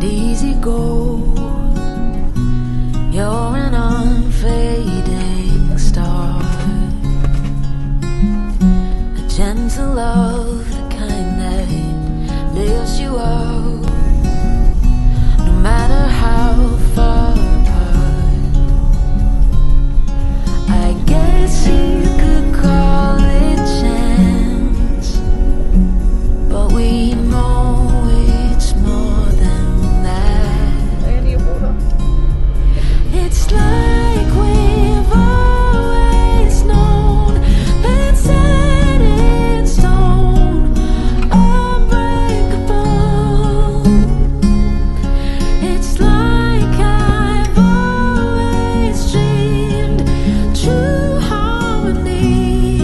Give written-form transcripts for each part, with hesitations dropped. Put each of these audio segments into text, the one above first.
easy go. You're an unfading star, a gentle love, the kind that lifts you up, no matter how far apart. I guess you could call it chance, but we know it's more than that. It's like we've always known, been set in stone, unbreakable. It's like I've always dreamed, true harmony,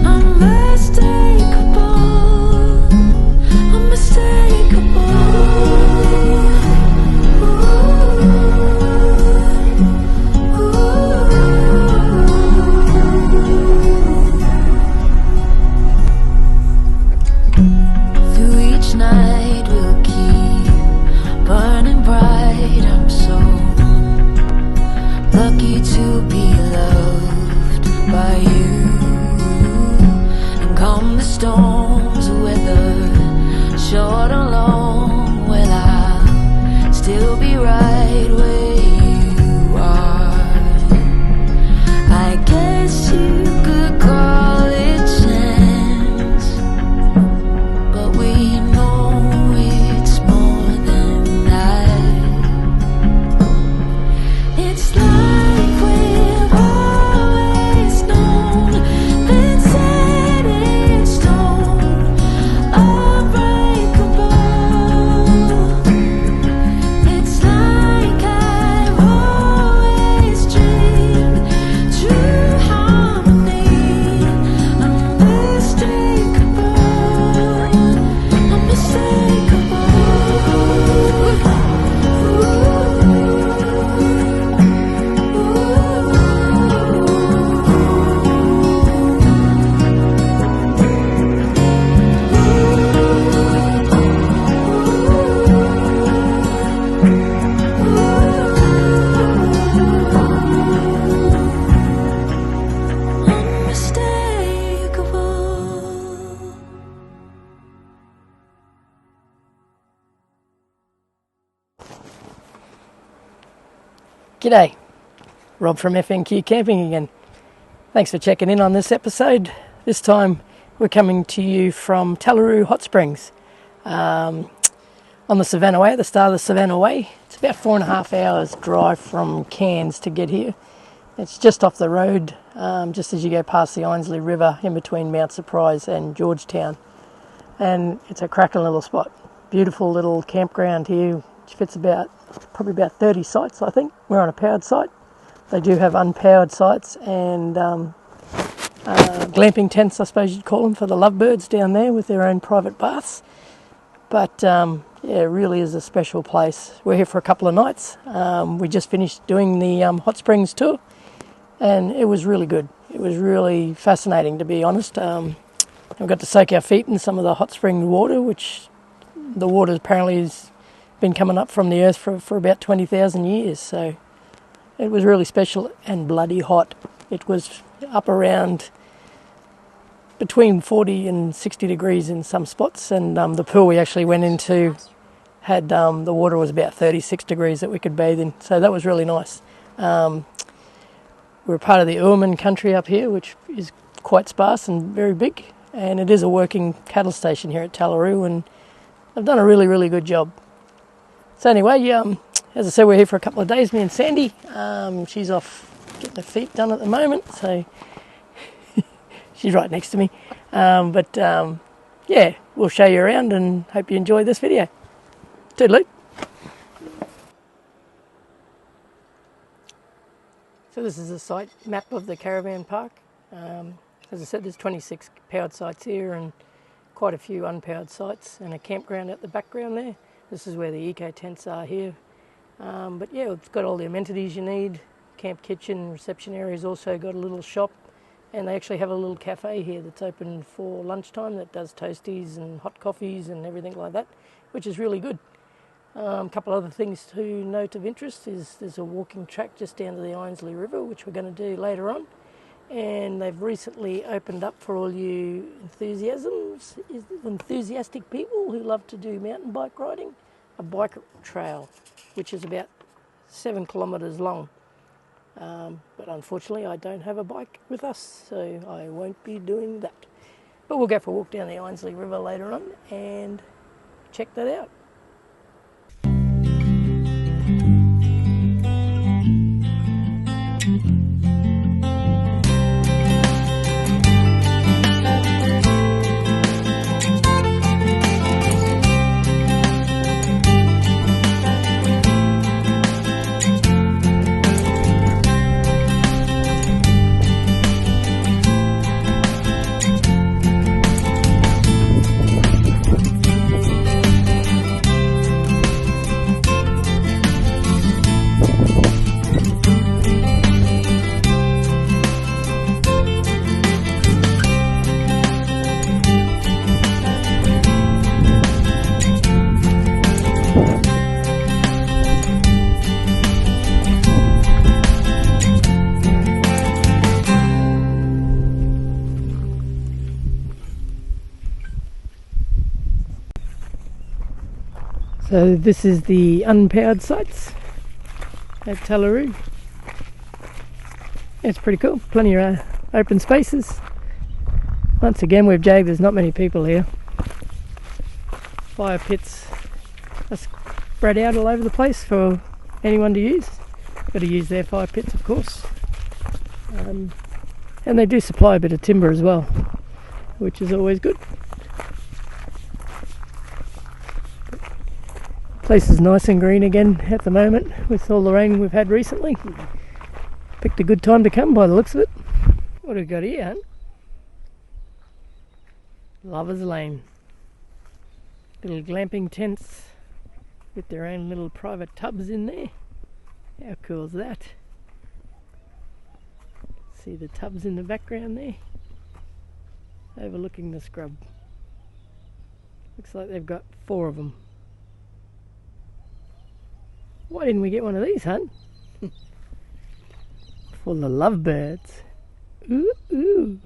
unmistakable, unmistakable. Through each night we'll keep burning bright. I'm so lucky to be loved by you. And come the storms, whether short or long, well, I'll still be right where you are. I guess you could call it chance, but we know it's more than that. It's like we've always known, been set in stone, unbreakable. It's like I've always dreamed, true harmony, unmistakable, unmistakable. G'day, Rob from FNQ Camping again. Thanks for checking in on this episode. This time we're coming to you from Talaroo Hot Springs on the Savannah Way, at the start of the Savannah Way. It's about 4.5 hours drive from Cairns to get here. It's just off the road, just as you go past the Ainsley River in between Mount Surprise and Georgetown. And it's a cracking little spot. Beautiful little campground here, which fits probably about 30 sites, I think. We're on a powered site. They do have unpowered sites and glamping tents, I suppose you'd call them, for the lovebirds down there with their own private baths. But yeah, it really is a special place. We're here for a couple of nights. We just finished doing the hot springs tour, and it was really good. It was really fascinating, to be honest. We got to soak our feet in some of the hot spring water, which the water apparently has been coming up from the earth for about 20,000 years. So it was really special and bloody hot. It was up around between 40 and 60 degrees in some spots, and the pool we actually went into had the water was about 36 degrees that we could bathe in, so that was really nice. We're part of the Urman country up here, which is quite sparse and very big, and it is a working cattle station here at Talaroo, and they've done a really, really good job. So anyway, as I said, we're here for a couple of days, me and Sandy. She's off getting her feet done at the moment, so she's right next to me. Yeah, we'll show you around and hope you enjoy this video. Toodaloo. So this is a site map of the caravan park. As I said, there's 26 powered sites here and quite a few unpowered sites and a campground at the background there. This is where the eco tents are here. But yeah, it's got all the amenities you need. Camp kitchen, reception area's also got a little shop, and they actually have a little cafe here that's open for lunchtime that does toasties and hot coffees and everything like that, which is really good. A couple other things to note of interest is there's a walking track just down to the Ainsley River, which we're going to do later on. And they've recently opened up for all you enthusiastic people who love to do mountain bike riding, a bike trail, which is about 7 kilometres long. But unfortunately I don't have a bike with us, so I won't be doing that. But we'll go for a walk down the Ainsley River later on and check that out. So this is the unpowered sites at Talaroo. It's pretty cool, plenty of open spaces. Once again we've jagged, there's not many people here. Fire pits are spread out all over the place for anyone to use. Got to use their fire pits, of course. And they do supply a bit of timber as well, which is always good. Place is nice and green again at the moment with all the rain we've had recently. Picked a good time to come by the looks of it. What have we got here, hun? Lover's Lane. Little glamping tents with their own little private tubs in there. How cool is that? See the tubs in the background there? Overlooking the scrub. Looks like they've got 4 of them. Why didn't we get one of these, hun? For the lovebirds. Ooh, ooh.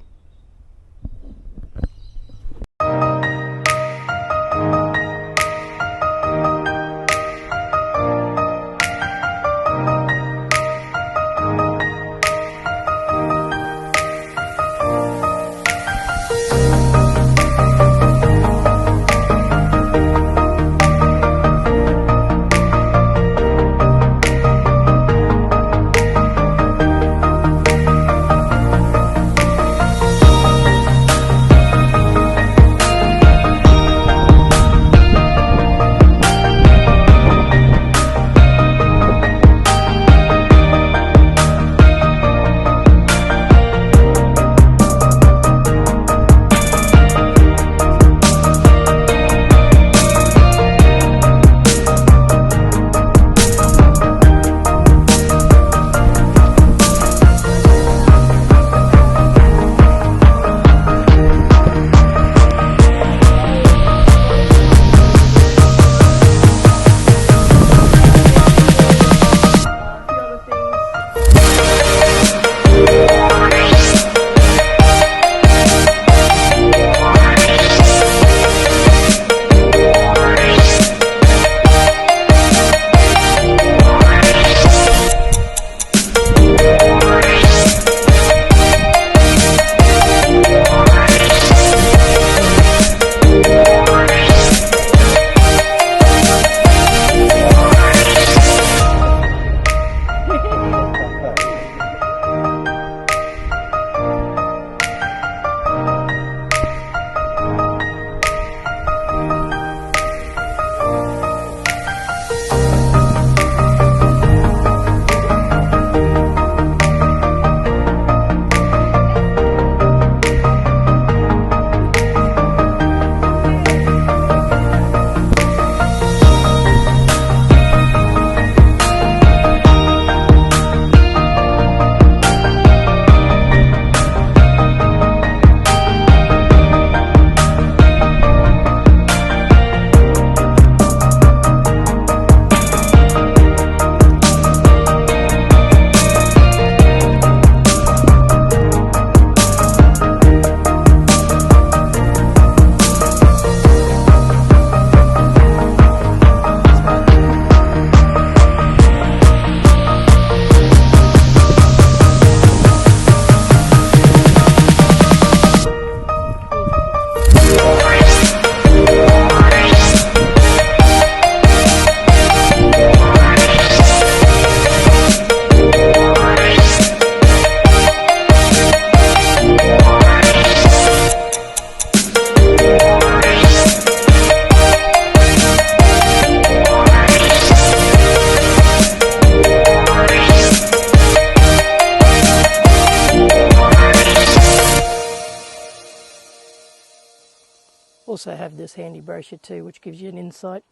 also have this handy brochure too, which gives you an insight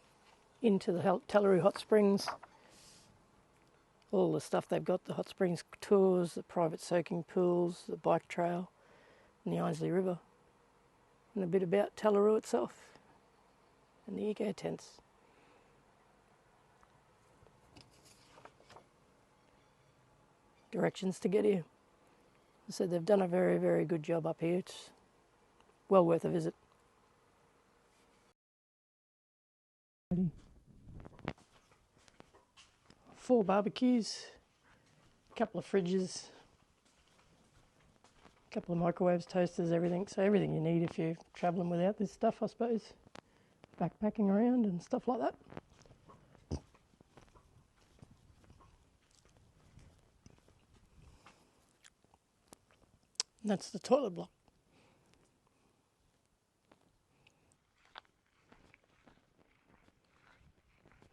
into the Talaroo Hot Springs. All the stuff they've got, the hot springs tours, the private soaking pools, the bike trail, and the Isley River. And a bit about Talaroo itself and the eco tents. Directions to get here. So they've done a very, very good job up here. It's well worth a visit. 4 barbecues, a couple of fridges, a couple of microwaves, toasters, everything. So everything you need if you're travelling without this stuff, I suppose. Backpacking around and stuff like that. And that's the toilet block.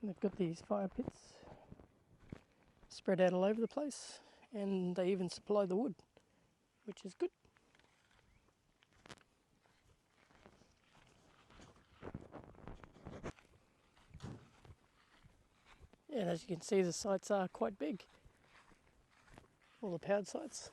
And they've got these fire pits spread out all over the place, and they even supply the wood, which is good. And as you can see, the sites are quite big, all the powered sites.